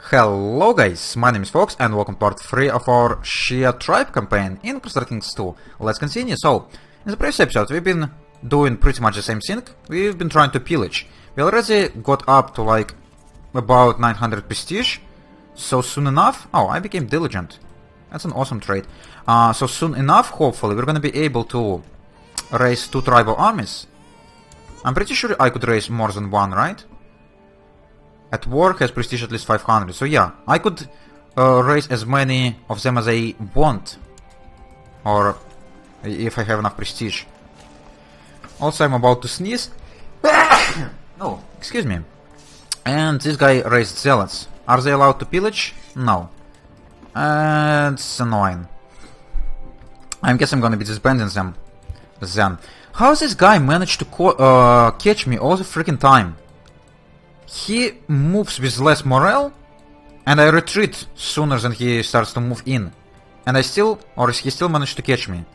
Hello guys, my name is Fox and welcome to part 3 of our Shia tribe campaign in Crusader 2. Let's continue. So, in the previous episode we've been doing pretty much the same thing. We've been trying to pillage. We already got up to like about 900 prestige. So soon enough... Oh, I became diligent. That's an awesome trait. So soon enough, hopefully, we're gonna be able to raise 2 tribal armies. I'm pretty sure I could raise more than one, right? At war has prestige at least 500, so yeah, I could raise as many of them as I want. Or if I have enough prestige. Also, I'm about to sneeze. Oh, excuse me. And this guy raised zealots. Are they allowed to pillage? No. It's annoying. I guess I'm gonna be disbanding them then. How this guy managed to catch me all the freaking time? He moves with less morale, and I retreat sooner than he starts to move in. And he still managed to catch me.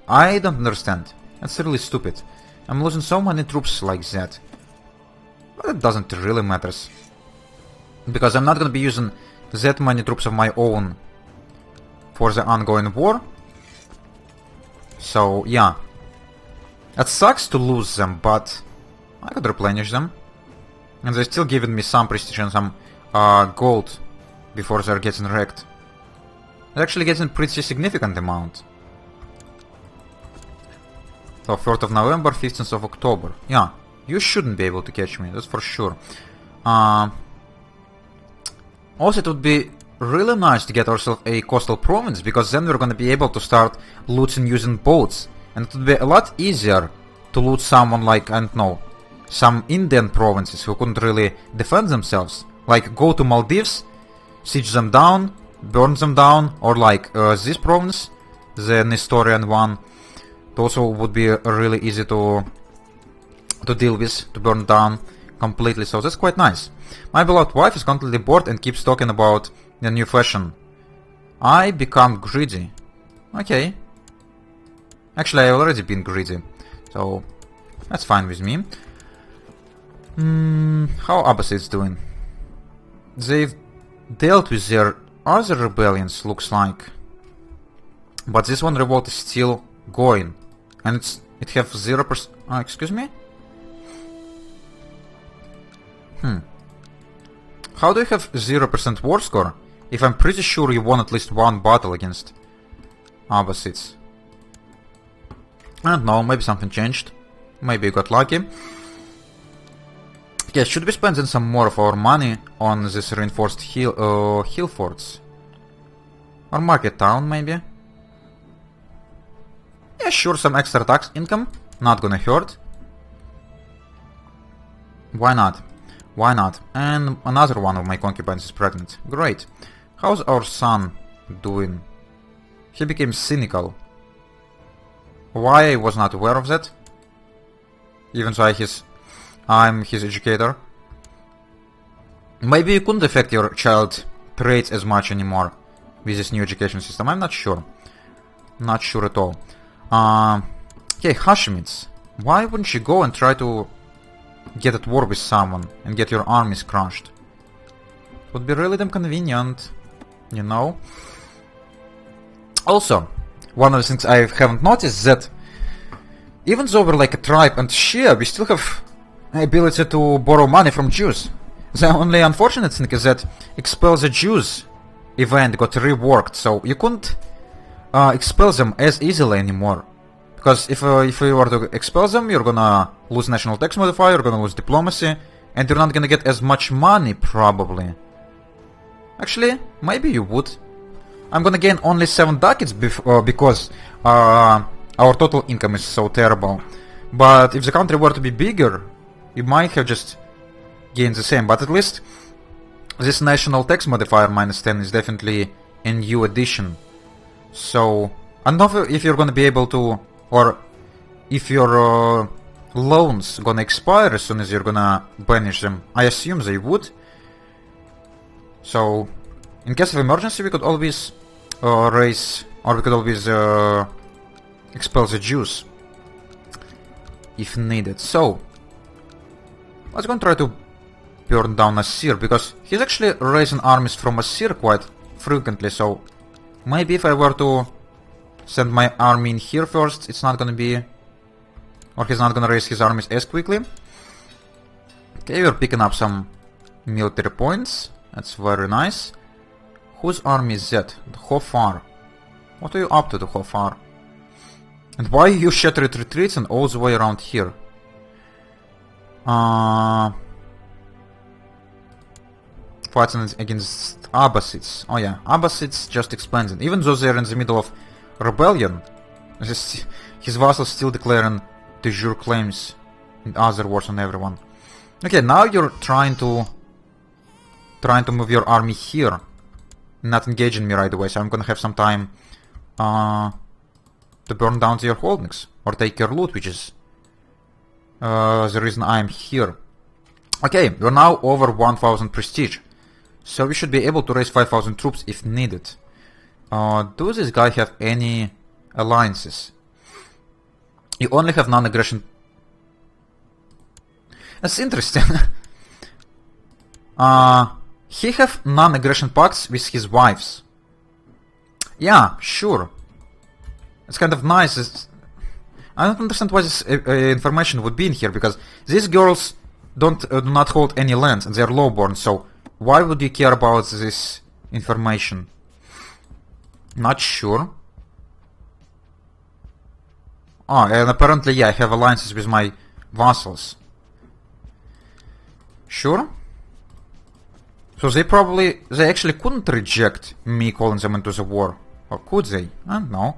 I don't understand. That's really stupid. I'm losing so many troops like that. But it doesn't really matter. Because I'm not gonna be using that many troops of my own for the ongoing war. So, yeah. It sucks to lose them, but I could replenish them. And they're still giving me some prestige and some gold before they're getting wrecked. They're actually getting a pretty significant amount. So 3rd of November, 15th of October. Yeah, you shouldn't be able to catch me, that's for sure. Also, it would be really nice to get ourselves a coastal province, because then we're gonna be able to start looting using boats. And it would be a lot easier to loot someone like, I don't know, some Indian provinces who couldn't really defend themselves. Like, go to Maldives, siege them down, burn them down, or like this province, the Nestorian one. It also would be really easy to deal with, to burn down completely, so that's quite nice. My beloved wife is constantly bored and keeps talking about the new fashion. I become greedy. Okay. Actually, I've already been greedy, so that's fine with me. How Abbasids doing? They've dealt with their other rebellions, looks like. But this one revolt is still going. And it have 0%... excuse me? How do you have 0% war score if I'm pretty sure you won at least one battle against Abbasids? I don't know, maybe something changed. Maybe you got lucky. Yeah, should be spending some more of our money on this reinforced hill forts. Or market town, maybe. Yeah, sure, some extra tax income. Not gonna hurt. Why not? Why not? And another one of my concubines is pregnant. Great. How's our son doing? He became cynical. Why I was not aware of that? Even though I'm his educator. Maybe you couldn't affect your child traits as much anymore with this new education system. I'm not sure. Not sure at all. Okay, Hashemites. Why wouldn't you go and try to get at war with someone and get your armies crushed? Would be really damn convenient, you know? Also, one of the things I haven't noticed is that even though we're like a tribe and Shia, we still have ability to borrow money from Jews. The only unfortunate thing is that Expel the Jews event got reworked, so you couldn't expel them as easily anymore. Because if you were to expel them, you're gonna lose national tax modifier, you're gonna lose diplomacy, and you're not gonna get as much money, probably. Actually, maybe you would. I'm gonna gain only 7 ducats because our total income is so terrible. But if the country were to be bigger, you might have just gained the same. But at least this national tax modifier -10 is definitely a new addition. So I don't know if you're gonna be able to, or if your loans gonna expire as soon as you're gonna banish them. I assume they would. So in case of emergency, we could always raise, or we could always expel the Jews if needed. So let's go and try to burn down Asir, because he's actually raising armies from Asir quite frequently, so maybe if I were to send my army in here first, it's not gonna be... or he's not gonna raise his armies as quickly. Okay, we're picking up some military points. That's very nice. Whose army is that? The Hofar. What are you up to, the Hofar? And why you shattered retreats and all the way around here? Fighting against Abbasids. Oh yeah, Abbasids just explains it. Even though they're in the middle of rebellion, his vassals still declaring de jure claims and other wars on everyone. Okay, now you're trying to move your army here, not engaging me right away, so I'm gonna have some time to burn down your holdings or take your loot, which is the reason I'm here. Okay, we're now over 1000 prestige, so we should be able to raise 5000 troops if needed. Do this guy have any alliances? You only have non-aggression. That's interesting. He have non-aggression pacts with his wives. Yeah, sure. It's kind of nice. I don't understand why this information would be in here, because these girls do not hold any lands and they're lowborn, so why would you care about this information? Not sure. Oh, and apparently, yeah, I have alliances with my vassals. Sure. So they actually couldn't reject me calling them into the war. Or could they? I don't know.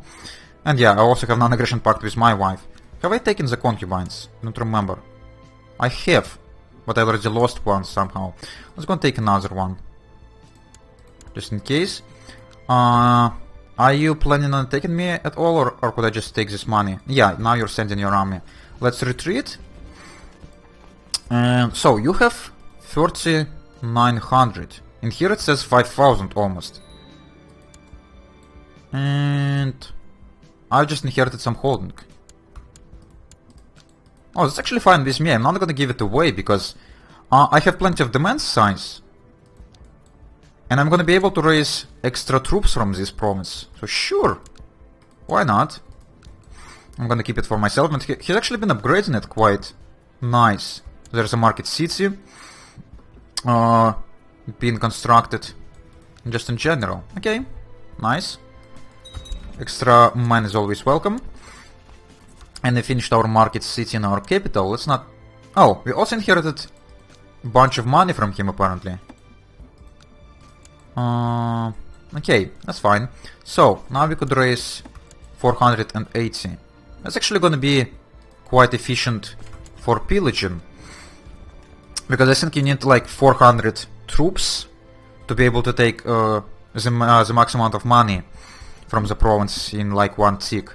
And yeah, I also have non-aggression pact with my wife. Have I taken the concubines? I don't remember. I have, but I already lost one somehow. Let's go and take another one. Just in case. Are you planning on taking me at all, or could I just take this money? Yeah, now you're sending your army. Let's retreat. And so, you have 3,900. In here it says 5,000 almost. And I just inherited some holding. Oh, that's actually fine with me. I'm not gonna give it away because I have plenty of demand size. And I'm gonna be able to raise extra troops from this province. So sure, why not? I'm gonna keep it for myself, and he's actually been upgrading it quite nice. There's a market city being constructed, just in general. Okay, nice. Extra man is always welcome. And we finished our market city in our capital. Let's not... Oh, we also inherited a bunch of money from him apparently. Okay, that's fine. So, now we could raise 480. That's actually gonna be quite efficient for pillaging. Because I think you need like 400 troops to be able to take the maximum amount of money from the province in like one tick.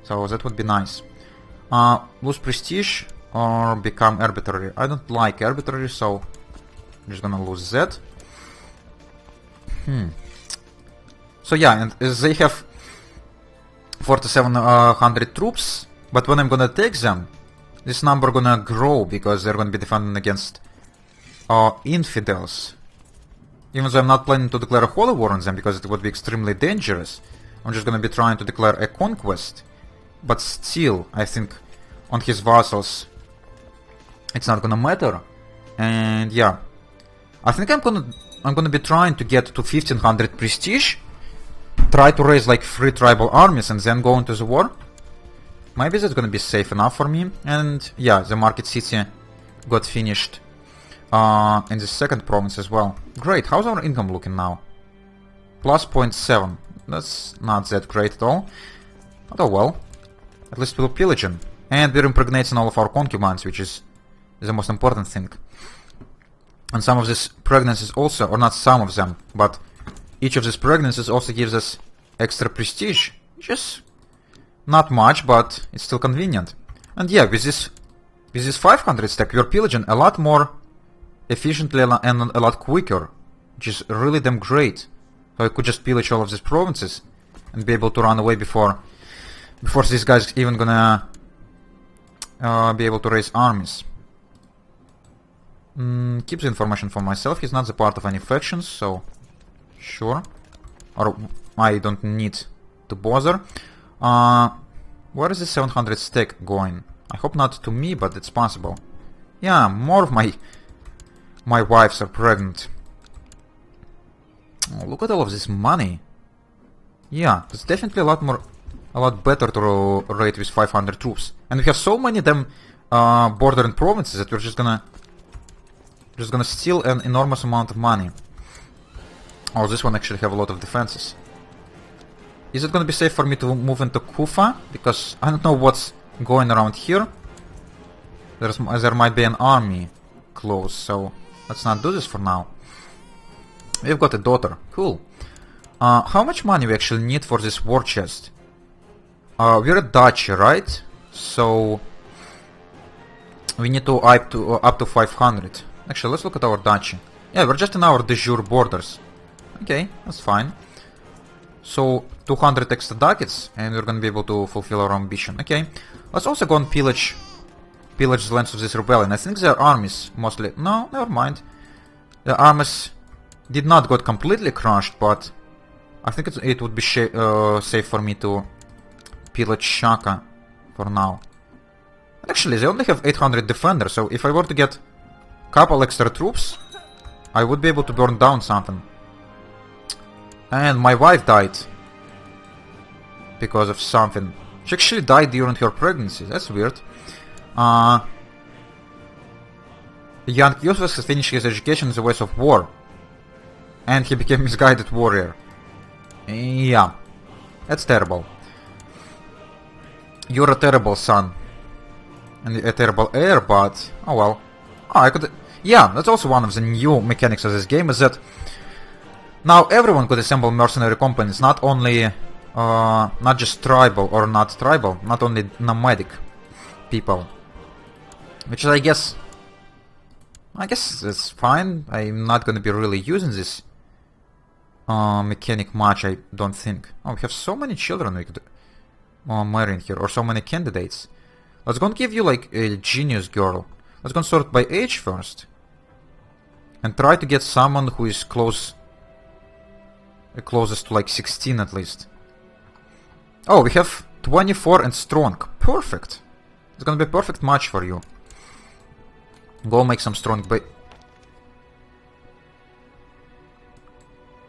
So that would be nice. Lose prestige or become arbitrary. I don't like arbitrary, so I'm just gonna lose that. So yeah, and they have 4,700 troops, but when I'm gonna take them, this number gonna grow because they're gonna be defending against infidels. Even though I'm not planning to declare a holy war on them because it would be extremely dangerous, I'm just gonna be trying to declare a conquest. But still, I think on his vassals, it's not gonna matter. And yeah, I think I'm gonna be trying to get to 1,500 prestige, try to raise like 3 tribal armies and then go into the war. Maybe that's gonna be safe enough for me. And yeah, the market city got finished in the second province as well. Great, how's our income looking now? Plus 0.7. That's not that great at all. But oh well. At least we're pillaging. And we're impregnating all of our concubines, which is the most important thing. And some of these pregnancies also, or not some of them, but each of these pregnancies also gives us extra prestige, which is not much, but it's still convenient. And yeah, with this 500 stack, we're pillaging a lot more efficiently and a lot quicker, which is really damn great. So I could just pillage all of these provinces and be able to run away before these guys even gonna be able to raise armies. Keep the information for myself. He's not the part of any factions, so sure. Or I don't need to bother. Where is the 700 stack going? I hope not to me, but it's possible. Yeah, more of my wives are pregnant. Oh, look at all of this money. Yeah, it's definitely a lot better to raid with 500 troops. And we have so many damn bordering provinces that we're just gonna steal an enormous amount of money. Oh, this one actually have a lot of defenses. Is it gonna be safe for me to move into Kufa? Because I don't know what's going around here. There might be an army close, so let's not do this for now. We've got a daughter. Cool. How much money we actually need for this war chest? We're a duchy, right? So we need to up to 500. Actually, let's look at our duchy. Yeah, we're just in our de jure borders. Okay, that's fine. So 200 extra ducats, and we're gonna be able to fulfill our ambition. Okay, let's also go and pillage the lands of this rebellion. I think their armies mostly. No, never mind. The armies did not got completely crushed, but I think it would be safe for me to pillage Shaka for now. Actually, they only have 800 defenders, so if I were to get a couple extra troops, I would be able to burn down something. And my wife died because of something. She actually died during her pregnancy. That's weird. Young Yusuf has finished his education in the ways of war, and he became a misguided warrior. Yeah, that's terrible. You're a terrible son and a terrible heir, but oh well. Oh, I could. Yeah, that's also one of the new mechanics of this game, is that now everyone could assemble mercenary companies, not only not just tribal or not tribal, not only nomadic people, which I guess it's fine. I'm not gonna be really using this mechanic much, I don't think. Oh, we have so many children we could marry in here, or so many candidates. Let's go and give you like a genius girl. Let's go and sort by age first, and try to get someone who is closest to like 16 at least. Oh, we have 24 and strong. Perfect. It's gonna be a perfect match for you. Go make some strong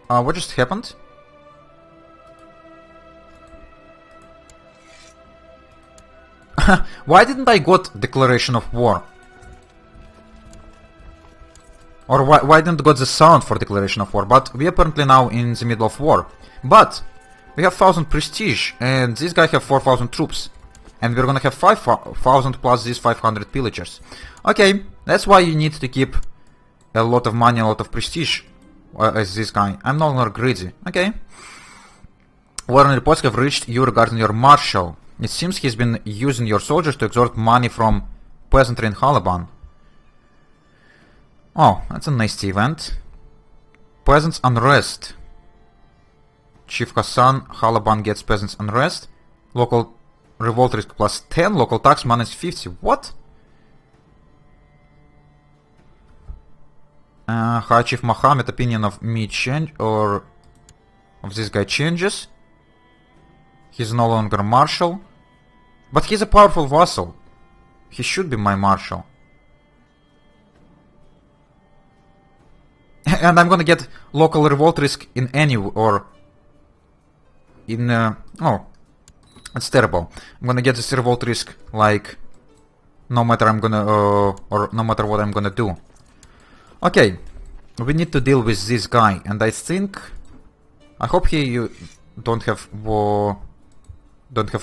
what just happened? Why didn't I got declaration of war? Or why didn't got the sound for declaration of war? But we are apparently now in the middle of war. But we have 1000 prestige, and this guy have 4000 troops, and we're gonna have 5000 plus these 500 pillagers. Okay, that's why you need to keep a lot of money, a lot of prestige as this guy. I'm no longer greedy. Okay. Warren reports have reached you regarding your marshal. It seems he's been using your soldiers to extort money from peasantry in Halaban. Oh, that's a nasty event. Peasants unrest. Chief Hassan, Halaban gets peasants unrest. Local revolt risk plus 10, local tax minus 50. What? High Chief Mohammed, opinion of me change, or of this guy changes. He's no longer marshal. But he's a powerful vassal. He should be my marshal. And I'm gonna get local revolt risk in any, or in, oh, it's terrible. I'm gonna get this revolt risk, like, no matter I'm gonna, or no matter what I'm gonna do. Okay, we need to deal with this guy, and I think, I hope you don't have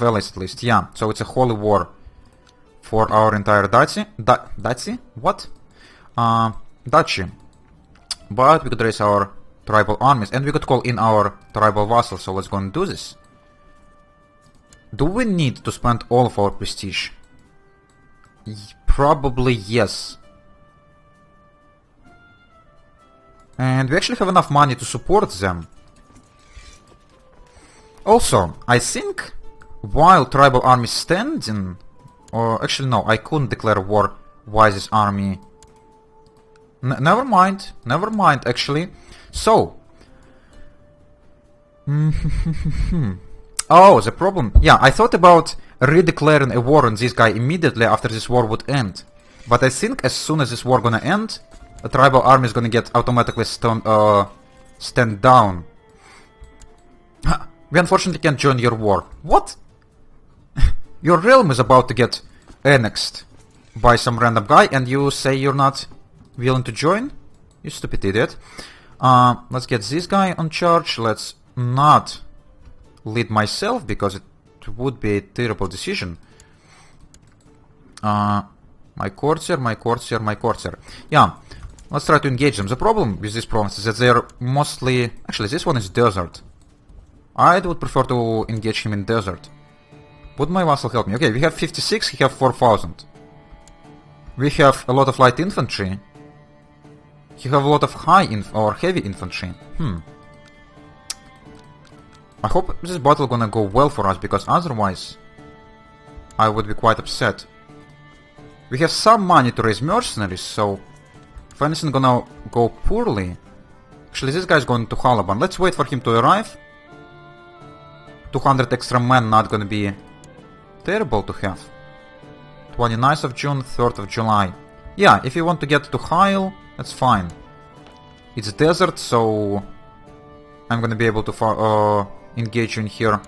allies at least. Yeah, so it's a holy war for our entire duchy. Duchy? What? Duchy. But we could raise our tribal armies, and we could call in our tribal vassals, so let's go and do this. Do we need to spend all of our prestige? Probably yes. And we actually have enough money to support them. Also, I think while tribal army is standing, or actually no, I couldn't declare war while this army Never mind. Never mind, actually. So. Oh, the problem. Yeah, I thought about redeclaring a war on this guy immediately after this war would end. But I think as soon as this war gonna end, a tribal army is gonna get automatically stand down. We unfortunately can't join your war. What? Your realm is about to get annexed by some random guy and you say you're not willing to join? You stupid idiot. Let's get this guy on charge. Let's not lead myself because it would be a terrible decision. My courtier. Yeah, let's try to engage them. The problem with these provinces is that they're mostly... Actually, this one is desert. I would prefer to engage him in desert. Would my vassal help me? Okay, we have 56, he have 4,000. We have a lot of light infantry. He have a lot of heavy infantry. I hope this battle gonna go well for us, because otherwise I would be quite upset. We have some money to raise mercenaries, so if anything gonna go poorly... Actually, this guy's going to Halaban. Let's wait for him to arrive. 200 extra men not gonna be terrible to have. 29th of June, 3rd of July. Yeah, if you want to get to Hyle, that's fine. It's desert, so I'm gonna be able to engage you in here.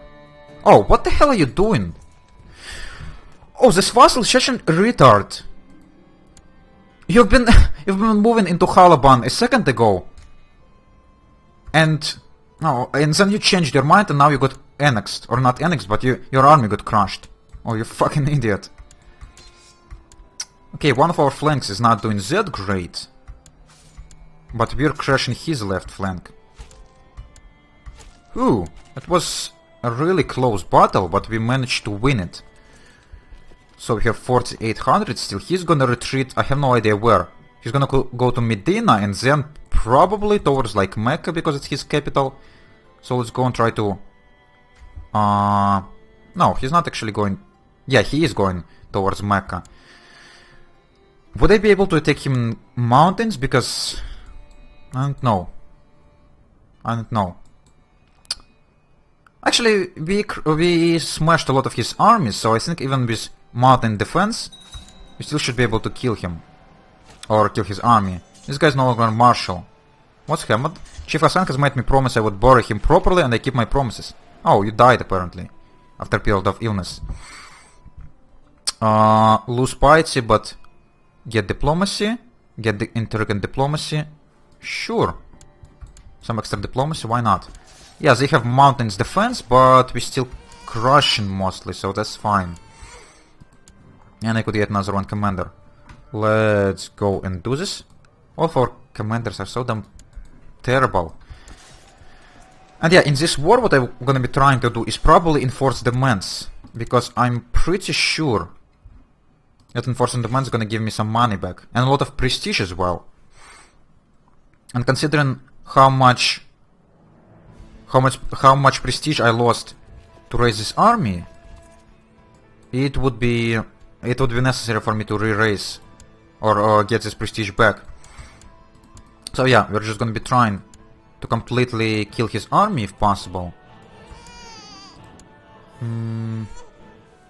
Oh, what the hell are you doing? Oh, this vassal is such a retard. You've been moving into Halaban a second ago. And then you changed your mind and now you got annexed. Or not annexed, but your army got crushed. Oh, you fucking idiot. Okay, one of our flanks is not doing that great. But we're crashing his left flank. Ooh, it was a really close battle, but we managed to win it. So we have 4,800 still. He's gonna retreat, I have no idea where. He's gonna go to Medina and then probably towards like Mecca because it's his capital. So let's go and try to... No, he's not actually going... Yeah, he is going towards Mecca. Would I be able to attack him in mountains? Because... I don't know. Actually, we smashed a lot of his armies, so I think even with mountain defense, we still should be able to kill him. Or kill his army. This guy's no longer marshal. What's happened? Chief Hassan has made me promise I would bury him properly, and I keep my promises. Oh, you died apparently. After a period of illness. Lose piety, but get diplomacy. Get the intriguing diplomacy. Sure. Some extra diplomacy, why not? Yeah, they have mountains defense, but we still crushing mostly, so that's fine. And I could get another one commander. Let's go and do this. All of our commanders are so damn terrible. And yeah, in this war what I'm gonna be trying to do is probably enforce demands. Because I'm pretty sure that enforcing demands is gonna give me some money back. And a lot of prestige as well. And considering how much prestige I lost to raise this army, it would be necessary for me to re-raise or get this prestige back. So yeah, we're just gonna be trying to completely kill his army if possible.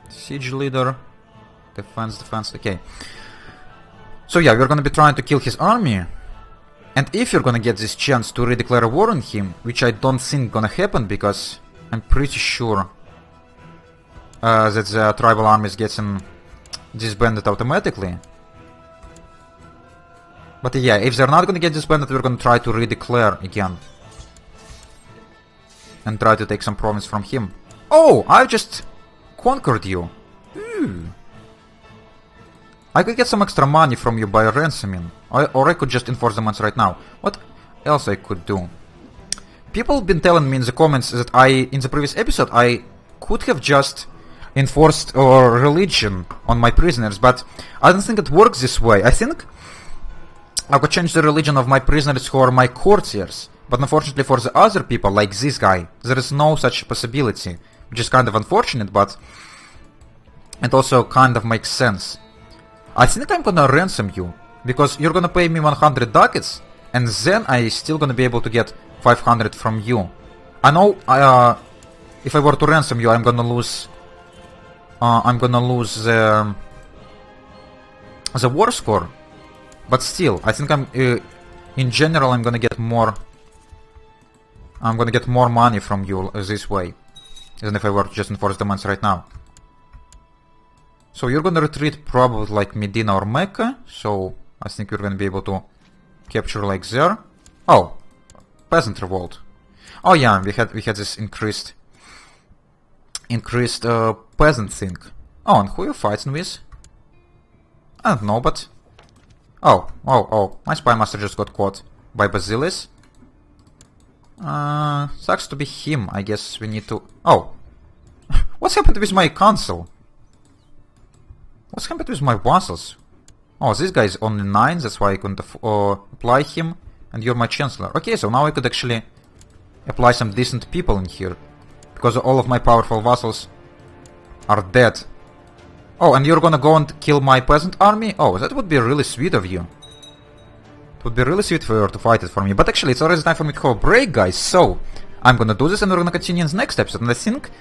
Siege leader, defense, okay. So yeah, we're gonna be trying to kill his army. And if you're gonna get this chance to redeclare a war on him, which I don't think gonna happen because I'm pretty sure that the tribal army is getting disbanded automatically. But yeah, if they're not gonna get disbanded, we're gonna try to redeclare again. And try to take some province from him. Oh, I've just conquered you. Ooh. I could get some extra money from you by ransoming. Or I could just enforce demands right now. What else I could do? People have been telling me in the comments that in the previous episode, I could have just enforced religion on my prisoners, but I don't think it works this way. I think I could change the religion of my prisoners who are my courtiers, but unfortunately for the other people, like this guy, there is no such possibility, which is kind of unfortunate, but it also kind of makes sense. I think I'm gonna ransom you. Because you're gonna pay me 100 ducats, and then I still gonna be able to get 500 from you. I know if I were to ransom you, I'm gonna lose the war score. But still, I think in general I'm gonna get more money from you this way than if I were to just enforce demands right now. So you're gonna retreat probably like Medina or Mecca, so I think we're gonna be able to capture like there. Oh, peasant revolt. Oh yeah, we had this increased peasant thing. Oh, and who are you fighting with? I don't know, but oh, my spy master just got caught by Basilis. Sucks to be him. I guess we need to. Oh, what's happened with my council? What's happened with my vassals? Oh, this guy is only 9, that's why I couldn't apply him. And you're my chancellor. Okay, so now I could actually apply some decent people in here. Because all of my powerful vassals are dead. Oh, and you're gonna go and kill my peasant army? Oh, that would be really sweet of you. It would be really sweet for you to fight it for me. But actually, it's already time for me to have a break, guys. So, I'm gonna do this and we're gonna continue in the next episode. And I think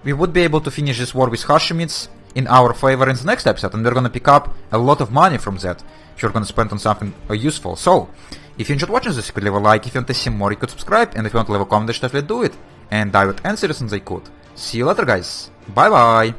we would be able to finish this war with Hashemites in our favor in the next episode, and we're gonna pick up a lot of money from that, which we're gonna spend on something useful. So, if you enjoyed watching this, you could leave a like. If you want to see more, you could subscribe, and if you want to leave a comment, definitely do it. And I would answer as soon as I could. See you later, guys. Bye bye.